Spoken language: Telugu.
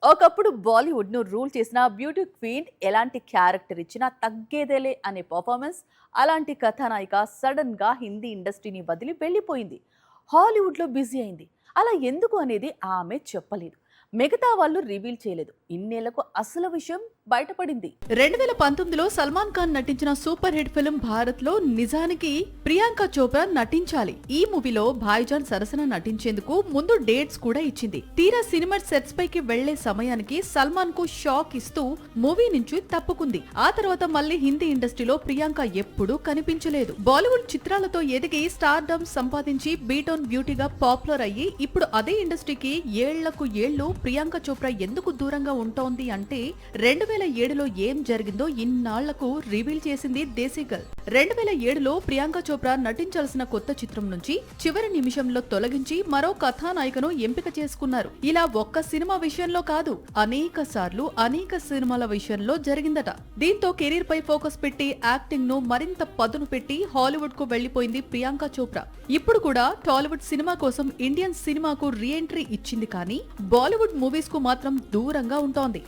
ఒకప్పుడు బాలీవుడ్ ను రూల్ చేసిన బ్యూటీ క్వీన్ ఎలాంటి క్యారెక్టర్ ఇచ్చినా తగ్గేదేలే అనే పర్ఫార్మెన్స్, అలాంటి కథానాయిక సడన్ గా హిందీ ఇండస్ట్రీని వదిలి వెళ్ళిపోయింది. హాలీవుడ్ లో బిజీ అయింది. అలా ఎందుకు అనేది ఆమె చెప్పలేదు. మిగతా వాళ్ళు రివీల్ చేయలేదు. ఇన్నేళ్లకు అసలు విషయం బయటపడింది. 2019లో సల్మాన్ ఖాన్ నటించిన సూపర్ హిట్ ఫిల్మ్ భారత్ లో నిజానికి ప్రియాంక చోప్రా నటించాలి. ఈ మూవీలో భాయిజాన్ సరసన నటించేందుకు ముందు డేట్స్ కూడా ఇచ్చింది. తీరా సినిమా సెట్స్ పైకి వెళ్లే సమయానికి సల్మాన్ కు షాక్ ఇస్తూ మూవీ నుంచి తప్పుకుంది. ఆ తర్వాత మళ్ళీ హిందీ ఇండస్ట్రీలో ప్రియాంక ఎప్పుడూ కనిపించలేదు. బాలీవుడ్ చిత్రాలతో ఎదిగి స్టార్డమ్ సంపాదించి బీటౌన్ బ్యూటీగా పాపులర్ అయ్యి ఇప్పుడు అదే ఇండస్ట్రీకి ఏళ్లకు ఏళ్లు ప్రియాంక చోప్రా ఎందుకు దూరంగా ఉంటోంది అంటే 2007లో ఏం జరిగిందో ఇన్నాళ్లకు రివీల్ చేసింది దేశీ గర్ల్. 2007లో ప్రియాంక చోప్రా నటించాల్సిన కొత్త చిత్రం నుంచి చివరి నిమిషంలో తొలగించి మరో కథానాయికను ఎంపిక చేసుకున్నారు. ఇలా ఒక్క సినిమా విషయంలో కాదు, అనేక సార్లు అనేక సినిమాల విషయంలో జరిగిందట. దీంతో కెరీర్ పై ఫోకస్ పెట్టి యాక్టింగ్ ను మరింత పదును పెట్టి హాలీవుడ్ కు వెళ్లిపోయింది ప్రియాంక చోప్రా. ఇప్పుడు కూడా టాలీవుడ్ సినిమా కోసం ఇండియన్ సినిమాకు రీ ఎంట్రీ ఇచ్చింది, కానీ బాలీవుడ్ మూవీస్ కు మాత్రం దూరంగా ఉంటోంది.